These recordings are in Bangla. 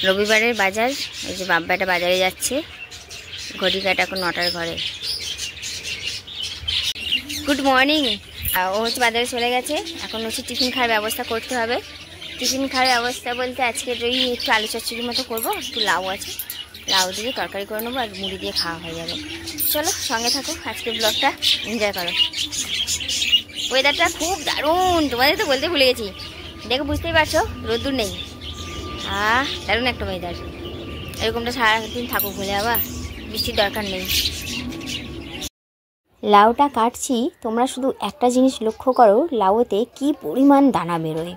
রবিবারের বাজার। এই যে বাব্বাটা বাজারে যাচ্ছে, ঘড়ি কাটা এখন 9টার ঘরে। Good morning. ও হচ্ছে বাজারে চলে গেছে, এখন হচ্ছে টিফিন খাওয়ার ব্যবস্থা করতে হবে। টিফিন খাওয়ার ব্যবস্থা বলতে আজকে ওই একটু আলু চচ্চড়ির মতো করবো, একটু লাউ আছে, লাউ দিয়ে তরকারি করে নেবো আর মুড়ি দিয়ে খাওয়া হয়ে যাবে। চলো সঙ্গে থাকো, আজকে ব্লগটা এনজয় করো। ওয়েদারটা খুব দারুণ, তোমাদের তো বলতে ভুলে গেছি, দেখো বুঝতেই পারছো রোদ্দুর নেই। দারুণ একটা ওয়েদার, এরকমটা সারাদিন থাকুক, ভুলে আবার বৃষ্টির দরকার নেই। লাউটা কাটছি, তোমরা শুধু একটা জিনিস লক্ষ্য করো, লাউতে কি পরিমাণ দানা বেরোয়।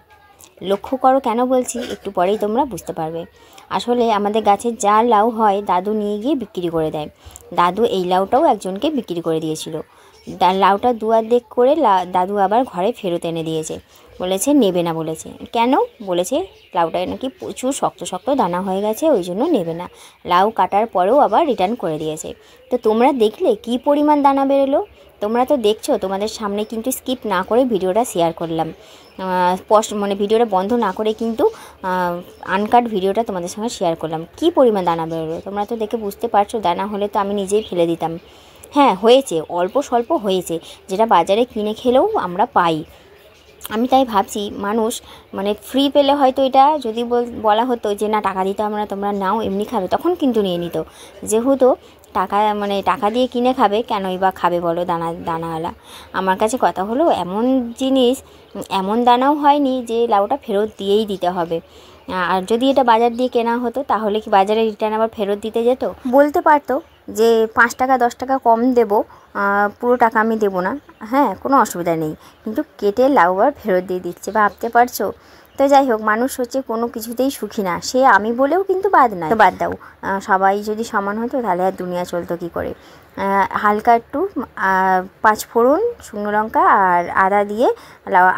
লক্ষ্য করো কেন বলছি, একটু পরেই তোমরা বুঝতে পারবে। আসলে আমাদের গাছে যা লাউ হয় দাদু নিয়ে গিয়ে বিক্রি করে দেয়। দাদু এই লাউটাও একজনকে বিক্রি করে দিয়েছিল। লাউটা দুয়ার করে দাদু আবার ঘরে ফেরত এনে দিয়েছে, বলেছে নেবে না। বলেছে কেন? বলেছে লাউটায় নাকি প্রচুর শক্ত শক্ত দানা হয়ে গেছে, ওই জন্য নেবে না। লাউ কাটার পরেও আবার রিটার্ন করে দিয়েছে। তো তোমরা দেখলে কি পরিমাণ দানা বেরোলো? তোমরা তো দেখছো, তোমাদের সামনে কিন্তু স্কিপ না করে ভিডিওটা শেয়ার করলাম, মানে ভিডিওটা বন্ধ না করে কিন্তু আনকাট ভিডিওটা তোমাদের সঙ্গে শেয়ার করলাম। কি পরিমাণ দানা বেরোলো তোমরা তো দেখে বুঝতে পারছো। দানা হলে তো আমি নিজেই ফেলে দিতাম। হ্যাঁ হয়েছে, অল্প স্বল্প হয়েছে, যেটা বাজারে কিনে খেলেও আমরা পাই। আমি তাই ভাবছি, মানুষ মানে ফ্রি পেলে হয়তো এটা যদি বলা হতো যে না টাকা দিতে আমরা, তোমরা নাও এমনি খাবে, তখন কিন্তু নিয়ে নিত। যেহেতু টাকা দিয়ে কিনে খাবে, কেনই বা খাবে বলো দানাওয়ালা। আমার কাছে কথা হলো, এমন জিনিস, এমন দানাও হয়নি যে লাউটা ফেরত দিয়েই দিতে হবে। আর যদি এটা বাজার দিয়ে কেনা হতো তাহলে কি বাজারে রিটার্ন আবার ফেরত দিতে যেত? বলতে পারতো যে 5 টাকা 10 টাকা কম দেবো, পুরো টাকা আমি দেবো না। হ্যাঁ, কোনো অসুবিধা নেই, কিন্তু কেটে লাউ আবার ফেরত দিয়ে দিচ্ছে, ভাবতে পারছো? তো যাই হোক, মানুষ হচ্ছে কোনো কিছুতেই সুখী না, সে আমি বলেও কিন্তু বাদ দাও। সবাই যদি সমান হতো তাহলে আর দুনিয়া চলতো কী করে। হালকা একটু 5 ফোড়ন, শুকনো লঙ্কা আর আদা দিয়ে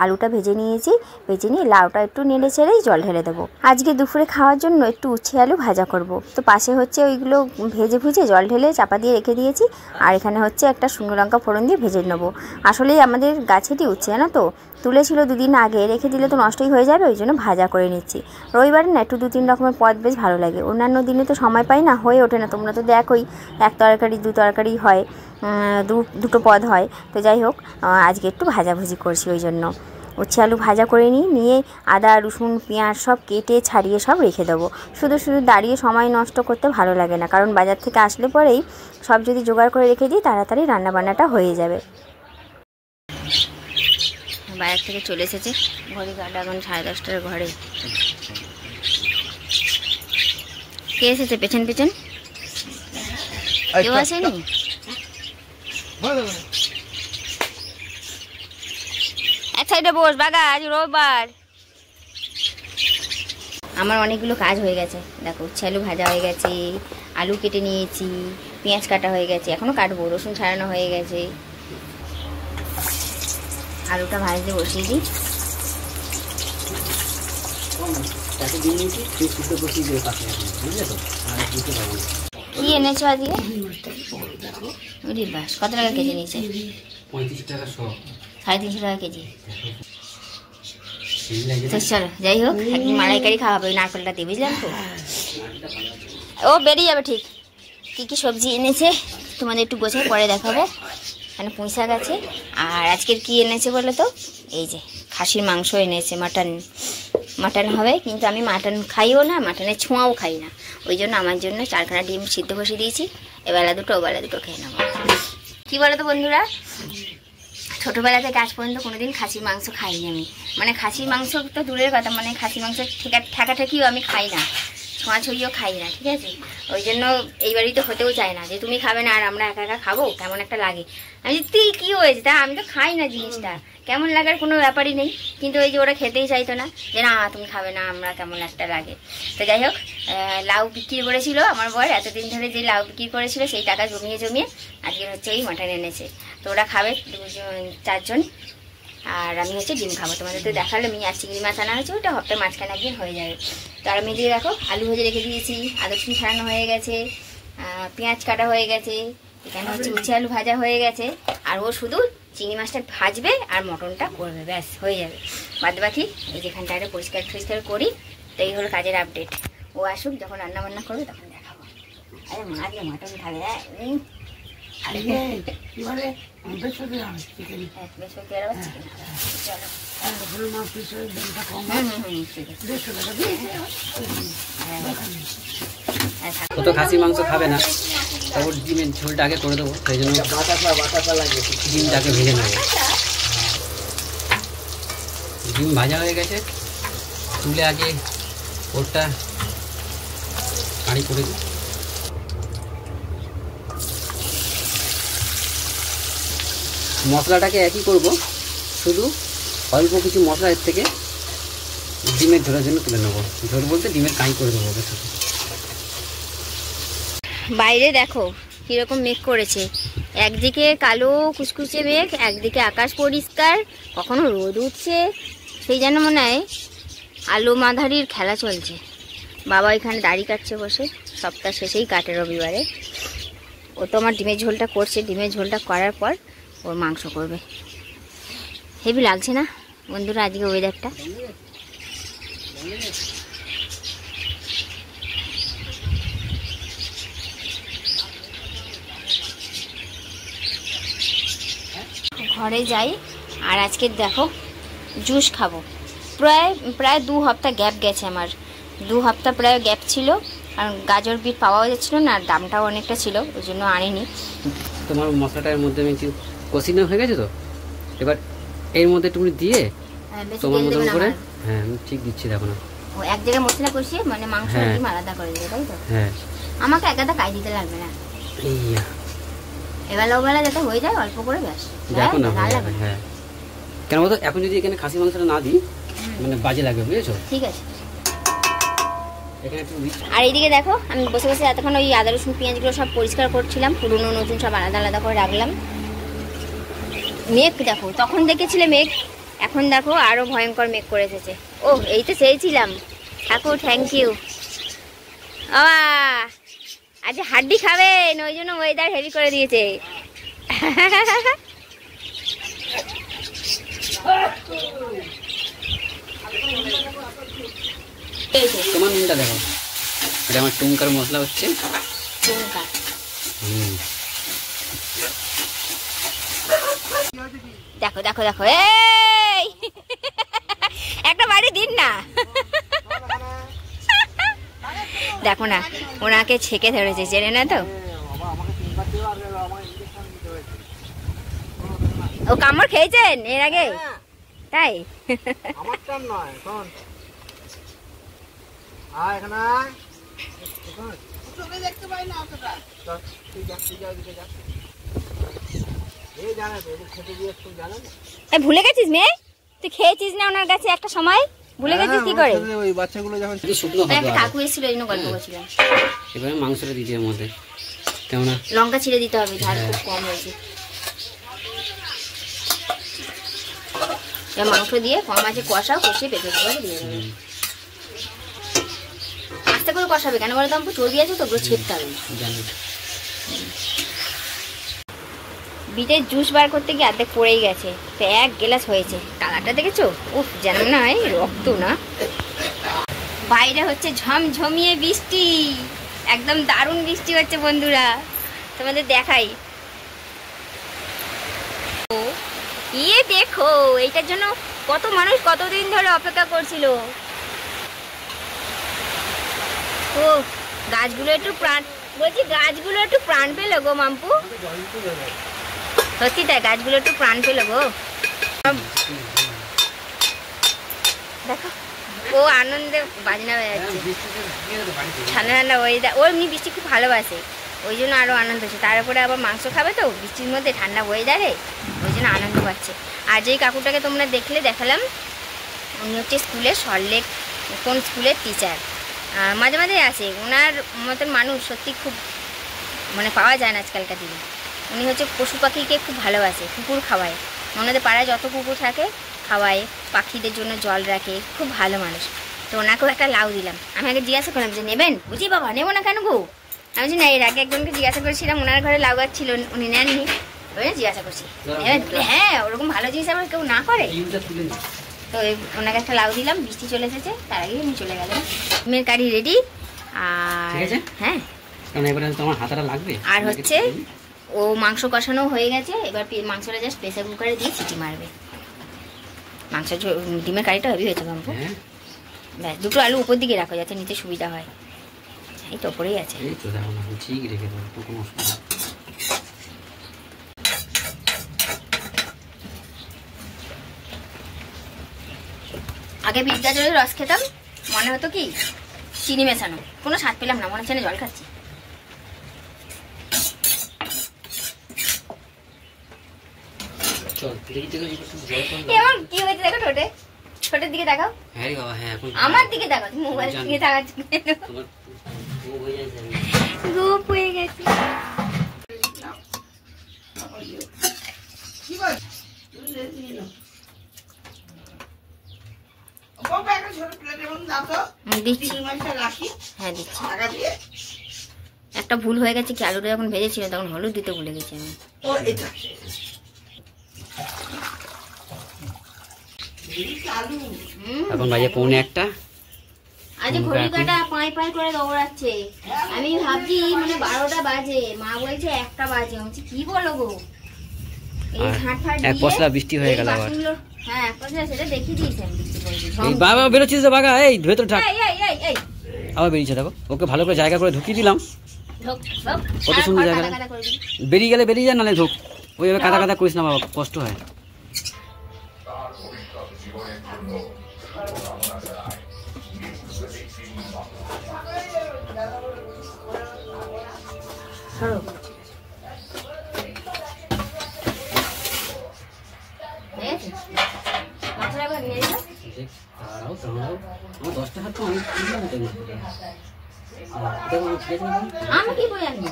আলুটা ভেজে নিয়েছি। ভেজে নিয়ে লাউটা একটু নেড়ে ছেড়েই জল ঢেলে দেবো। আজকে দুপুরে খাওয়ার জন্য একটু উচ্ছে আলু ভাজা করব। তো পাশে হচ্ছে ওইগুলো ভেজে জল ঢেলে চাপা দিয়ে রেখে দিয়েছি। আর এখানে হচ্ছে একটা শুকনো লঙ্কা ফোড়ন দিয়ে ভেজে নেবো। আসলেই আমাদের গাছেরই উচ্ছে, জানো তো, তুলেছিল 2 দিন আগে, রেখে দিলে তো নষ্টই হয়ে যাবে, ওই জন্য ভাজা করে নিচ্ছি। রবিবারে না একটু 2-3 রকমের পদ বেশ ভালো লাগে, অন্যান্য দিনে তো সময় পাই না, হয়ে ওঠে না। তোমরা তো দেখোই, 1 তরকারি 2 তরকারি হয়, দুটো পদ হয়। তো যাই হোক, আজকে একটু ভাজাভুজি করছি, ওই জন্য উচ্ছে আলু ভাজা করে নিয়ে আদা রসুন পেঁয়াজ সব কেটে ছাড়িয়ে সব রেখে দেবো। শুধু দাঁড়িয়ে সময় নষ্ট করতে ভালো লাগে না, কারণ বাজার থেকে আসলে পরেই সব যদি জোগাড় করে রেখে দিই তাড়াতাড়ি রান্নাবান্নাটা হয়ে যাবে। বাইরে থেকে চলে এসেছে, ঘড়ি কাটা এখন 10:30টার ঘরে। কে এসেছে পেছন কেউ আসেনি? এক সাইডে বস বাগা, আজ রোববার। আমার অনেকগুলো কাজ হয়ে গেছে, দেখো উচ্ছে আলু ভাজা হয়ে গেছে, আলু কেটে নিয়েছি, পেঁয়াজ কাটা হয়ে গেছে, এখনও কাটবো, রসুন ছাড়ানো হয়ে গেছে। আলুটা ভাজতে বসিয়ে দিই। কি এনেছো আজকে? বাস, কত টাকা কেজি নিয়েছে? 35 টাকা 350 টাকা কেজি। চলো যাই হোক, একদিন মালাইকারি খাওয়াবে, ওই নারকেলটা দিয়ে, বুঝলাম তো। ও বেরিয়ে যাবে ঠিক। কি সবজি এনেছে তোমাদের একটু গোছায় পরে দেখাবো। এখানে পুঁই শাক আছে। আর আজকের কি এনেছে বলো তো? এই যে খাসির মাংস এনেছে, মাটন হবে, কিন্তু আমি মাটন খাইও না, মাটনের ছোঁয়াও খাই না, ওই জন্য আমার জন্য 4খানা ডিম সিদ্ধ বসিয়ে দিয়েছি। ওবেলা দুটো খেয়ে নেবো। কী বলো তো বন্ধুরা, ছোটোবেলা থেকে আজ পর্যন্ত কোনোদিন খাসির মাংস খাইনি আমি। মানে খাসির মাংস তো দূরের কথা, মানে খাসির মাংস ঠেকাঠেকিও আমি খাই না, ছোঁয়াছুঁয়িও খাই না, ঠিক আছে? ওই জন্য এই বাড়িতে হতেও চায় না যে তুমি খাবে না আর আমরা একা একা খাবো, কেমন একটা লাগে। আমি তুই কী হয়েছে তা, আমি তো খাই না জিনিসটা, কেমন লাগার কোনো ব্যাপারই নেই। কিন্তু ওই যে ওরা খেতেই চাইতো না, যে না তুমি খাবে না, আমরা কেমন একটা লাগে। তো যাই হোক, লাউ বিক্রি করেছিল আমার বর, এতদিন ধরে যে লাউ বিক্রি করেছিল সেই টাকা জমিয়ে আজকে হচ্ছে এই মাটন এনেছে। তো ওরা খাবে 4 জন, আর আমি হচ্ছে ডিম খাবো। তোমাদের তো দেখালাম, আর চিংড়ি মাছ আনা হয়েছে, ওটা হপ্তাহে মাঝখানে একদিন হয়ে যাবে। তো আর আমি দিয়ে দেখো আলু ভেজে রেখে দিয়েছি, আদা রসুন ছাড়ানো হয়ে গেছে, পেঁয়াজ কাটা হয়ে গেছে, এখানে হচ্ছে উচ্ছে আলু ভাজা হয়ে গেছে। আর ও শুধু চিংড়ি মাছটা ভাজবে আর মটনটা করবে, ব্যাস হয়ে যাবে। বাদ বাকি এই যেখানটা একটা পরিষ্কার করি। তো এই হলো কাজের আপডেট। ও আসুক, যখন রান্না বান্না করবে তখন দেখাবো। আরে মা দিয়ে মাটন খাবে। ও তো খাসি মাংস খাবে না, ওর ডিমের ঝোলটা আগে করে দেবো, সেই জন্য ডিমটাকে ভেজে নেবো। ডিম ভাজা হয়ে গেছে, তুলে আগে ওরটা কাঁড়ি করে দিই। মশলাটাকে একই করব, শুধু অল্প কিছু মশলা এর থেকে ডিমের ঝোলের জন্য তুলে নেবো। ঝোল বলতে ডিমের কাঁড়ি করে দেবো ওকে শুধু। বাইরে দেখো কিরকম মেঘ করেছে, একদিকে কালো কুচকুচে মেঘ, একদিকে আকাশ পরিষ্কার, কখনো রোদ উঠছে, সেই জন্য মনে হয় আলো মাঝারির খেলা চলছে। বাবা এখানে দাড়ি কাটছে বসে, সপ্তাহ শেষেই কাটে রবিবারে। ও তো আমার ডিমের ঝোলটা করছে, ডিমের ঝোলটা করার পর ওর মাংস করবে। হেভি লাগছে না বন্ধুরা আজকে ওয়েদারটা? ঘরে যাই, আর আজকে দেখো জুস খাবো। প্রায় 2 সপ্তাহ গ্যাপ গেছে আমার, 2 সপ্তাহ প্রায় গ্যাপ ছিল, কারণ গাজর বিট পাওয়া যাচ্ছিলো না, আর দামটাও অনেকটা ছিল, ওই জন্য আনিনি। তোমার মশলাটার মধ্যে আমি কষিনো হয়ে গেছে তো, এবার এর মধ্যে তুমি দিয়ে তোমার মতন করে, হ্যাঁ আমি ঠিক দিচ্ছি, দেখো না ও এক জায়গায় মশলা কষিয়ে মানে মাংস ডিম আলাদা করে দিবে, তাই তো? হ্যাঁ, আমাকে একাদা কাই দিতে লাগবে না, এবেলা ওবেলা যাতে হয়ে যায় অল্প করে, ব্যাস। দেখো না হ্যাঁ, কেন বলতো এখন যদি এখানে খাসি মাংসটা না দিই মানে বাজে লাগবে, বুঝেছো? ঠিক আছে। আর এইদিকে দেখো আমি বসে বসে এতক্ষণ ওই আদা রসুন পেঁয়াজগুলো সব পরিষ্কার করছিলাম, পুরনো নতুন সব আলাদা আলাদা করে রাখলাম। মেঘ দেখো, তখন দেখেছিলে মেঘ, এখন দেখো আরো ভয়ঙ্কর মেঘ করে এসেছে। ও এই তো চেয়েছিলাম। ঠাকুর থ্যাংক ইউ। আজ হাড্ডি খাবেন, ওই জন্য ওয়েদার হেভি করে দিয়েছে। তোমার নুনটা দেখো, এটা আমার টুঙ্কার মশলা হচ্ছে। দেখো দেখো দেখো, এই একটা বাড়ি দিন না। দেখো না ওনাকে ছেকে ধরেছে, চেনে না তো? ও কামড় খেয়েছেন এর আগে? তাই ভুলে গেছিস মেয়ে? তুই খেয়েছিস না ওনার কাছে একটা সময়? ভুলে গেছিস কি করে? ওই বাচ্চাগুলো যখন শুকনো হবে, একটা কাকু এসেছিল এই জন্য গল্প করছিলাম। এবারে মাংসটা দিতে এর মধ্যে, কেমন লঙ্কা ছিঁড়ে দিতে হবে, ঝাল খুব কম হয়েছে। মাংস দিয়ে কম আছে কষাও, কষিয়ে পেঁপে করে দিয়ে দেবে। আস্তে করে কষাবে, কেন বলে তো চর্বি আছে তো, ওগুলো ছেড়তে হবে না। বিটের জুস বার করতে গিয়ে অর্ধেক পড়েই গেছে, তো 1 গ্লাস হয়েছে। কালারটা দেখেছো? উফ, যেন না রক্ত না। বাইরে হচ্ছে ঝমঝমিয়ে বৃষ্টি, একদম দারুণ বৃষ্টি হচ্ছে বন্ধুরা, তোমাদের দেখাই। ইয়ে দেখো, এইটার জন্য কত মানুষ কতদিন ধরে অপেক্ষা করছিল। ও গাছগুলো একটু প্রাণ, বলছি গাছগুলো একটু প্রাণ পেলো গো মাম্পু, সত্যি তাই, গাছগুলো একটু প্রাণ পেলো গো। দেখো ও আনন্দে বাজনা হয়ে যাচ্ছে, ঠান্ডা ঠান্ডা ওয়েদার। ও এমনি বৃষ্টি খুব ভালোবাসে, ওই জন্য আরও আনন্দ হচ্ছে। তার উপরে আবার মাংস খাবে তো বৃষ্টির মধ্যে, ঠান্ডা ওয়েদারে, ওই জন্য আনন্দ পাচ্ছে। আর যেই কাকুটাকে তোমরা দেখালাম, উনি হচ্ছে স্কুলে সল্টলেক কোন স্কুলের টিচার, মাঝে মাঝে আসে। ওনার মতন মানুষ সত্যি খুব মানে পাওয়া যায় না আজকালকার দিনে। উনি হচ্ছে পশু পাখিকে খুব ভালোবাসে, কুকুর খাওয়ায়, ওনাদের পাড়ায় যত কুকুর থাকে খাওয়ায়, পাখিদের জন্য জল রাখে, খুব ভালো মানুষ। তো ওনাকেও একটা লাউ দিলাম। আমি আগে জিজ্ঞাসা করলাম যে নেবেন, বুঝি বাবা নেবো না কেন গো? আমি বলছি না, এর আগে একজনকে জিজ্ঞাসা করেছিলাম, ওনার ঘরে লাউ গাছ ছিল, উনি নেননি, ওই জিজ্ঞাসা করছি নেবেন। হ্যাঁ, ওরকম ভালো জিনিস আবার কেউ না করে। তো ওনাকে একটা লাউ দিলাম, বৃষ্টি চলে এসেছে, তার আগেই উনি চলে গেলেন। ডিমের কারি রেডি, আর ঠিক আছে হ্যাঁ, কারণ এবারে তোমার হাতাটা লাগবে। আর হচ্ছে ও মাংস কষানো হয়ে গেছে, এবার মাংসটা জাস্ট প্রেসার কুকারে দিয়ে সিটি মারবে। মাংস ডিমের কারিটা হেভি হয়েছে বাবু। হ্যাঁ ব্যাস, দুটো আলু উপর দিকে রাখো যাতে নিতে সুবিধা হয়। এই তো ওপরেই আছে। এই তো দেখো না, ঠিক রেখে দেবো, তো কোনো অসুবিধা নেই। আগে বিট গাজরের রস খেতাম, মনে হতো কি চিনি মেশানো, কোনো স্বাদ পেলাম না, মনে হচ্ছে না জল খাচ্ছি। চল দেখি দেখো এবার কি হয়েছে দেখো, ঠোঁটে ঠোঁটের দিকে দেখাও। হ্যাঁ রে বাবা, হ্যাঁ এখন আমার দিকে দেখাও, তুমি মোবাইল দিকে তাকাচ্ছ কেন? তোমার ও হয়ে যাচ্ছে। রূপ হয়ে গেছে। দিচ্ছি, হ্যাঁ দিচ্ছি। একটা ভুল হয়ে গেছে কি, আলুটা যখন ভেজেছিল তখন হলুদ দিতে ভুলে গেছি আমি। এখন বাজে 1:45। আজ ঘড়ি কাটা পাই পাই করে দৌড়াচ্ছে। আমি ভাবছি মানে 12টা বাজে, মা বলছে 1টা বাজে। আমি বলছি কি বলো গো, এই ঝাঁট ফাট এক পশলা বৃষ্টি হয়ে গেল আবার। হ্যাঁ এক পশলা, সেটা দেখিয়ে দিয়েছি আমি বৃষ্টি পড়েছে। এই বাবা বেরোচ্ছিস তো বাগা, এই ভেতর ঢাক। এই এই এই এই আবার বেরিয়েছে দেখো, ওকে ভালো করে জায়গা করে ঢুকিয়ে দিলাম। ঢোক ঢোক, কত সুন্দর জায়গা। বেরিয়ে গেলে বেরিয়ে যায়, নালে ঢোক। ওইভাবে কাদা কাদা করিস না বাবা, কষ্ট হয়। আমি কি বই আনবো,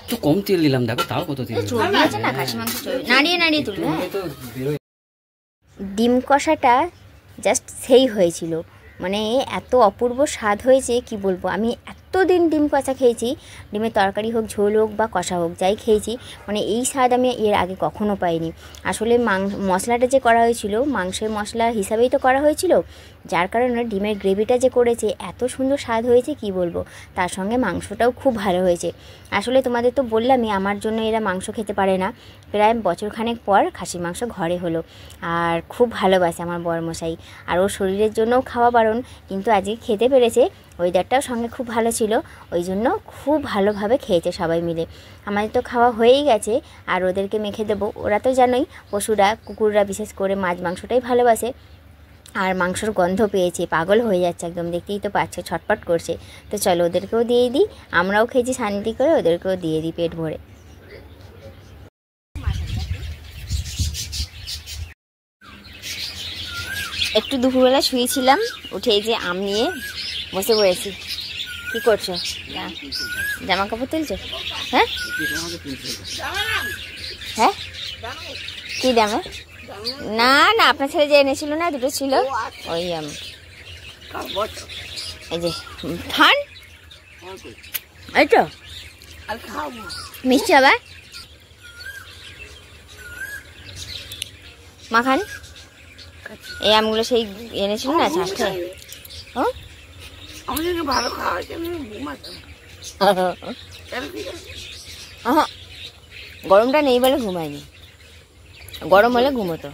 তো কম তেল দিলাম দেখো, তাও কত তেল। চর্বি আছে না, খাসি মাংস চর্বি, নাড়িয়ে নাড়িয়ে তুলবে। তো বেরোয়। ডিম কষাটা জাস্ট সেই হয়েছিল, মানে এত অপূর্ব স্বাদ হয়েছে কি বলবো। আমি এতদিন ডিম কষা খেয়েছি, ডিমের তরকারি হোক, ঝোল হোক বা কষা হোক, যাই খেয়েছি, মানে এই স্বাদ আমি এর আগে কখনো পাইনি। আসলে মশলাটা যে করা হয়েছিল মাংসের মশলা হিসাবেই তো করা হয়েছিল, যার কারণে ডিমের গ্রেভিটা যে করেছে এত সুন্দর স্বাদ হয়েছে কি বলবো। তার সঙ্গে মাংসটাও খুব ভালো হয়েছে। আসলে তোমাদের তো বললামই আমার জন্য এরা মাংস খেতে পারে না, প্রায় বছরখানেক পর খাসির মাংস ঘরে হলো। আর খুব ভালোবাসে আমার বরমশাই, আর ওর শরীরের জন্যও খাওয়া বারণ, কিন্তু আজকে খেতে পেরেছে। ওয়েদারটাও সঙ্গে খুব ভালো ছিল, ওই জন্য খুব ভালোভাবে খেয়েছে সবাই মিলে। আমাদের তো খাওয়া হয়েই গেছে, আর ওদেরকে মেখে দেবো। ওরা তো জানোই, পশুরা কুকুররা বিশেষ করে মাছ মাংসটাই ভালোবাসে। আর মাংসর গন্ধ পেয়েছে, পাগল হয়ে যাচ্ছে একদম, দেখতেই তো পাচ্ছে, ছটপট করছে। তো চলো ওদেরকেও দিয়ে দিই, আমরাও খেয়েছি শান্তি করে, ওদেরকেও দিয়ে দিই পেট ভরে। একটু দুপুরবেলা শুয়েছিলাম, উঠে এই যে আম নিয়ে বসে পড়েছি। কি করছো? জামা কাপড় তুলছো? হ্যাঁ হ্যাঁ, কি দামে? না না, আপনার ছেলে যে এনেছিল না, দুটো ছিল, ওই এই যে খান, এই তো মিষ্টি আবার মাখান। এই আমগুলো সেই এনেছিল না চারটে। গরমটা নেই বলে ঘুমায়নি, গরম হলে ঘুমোতো।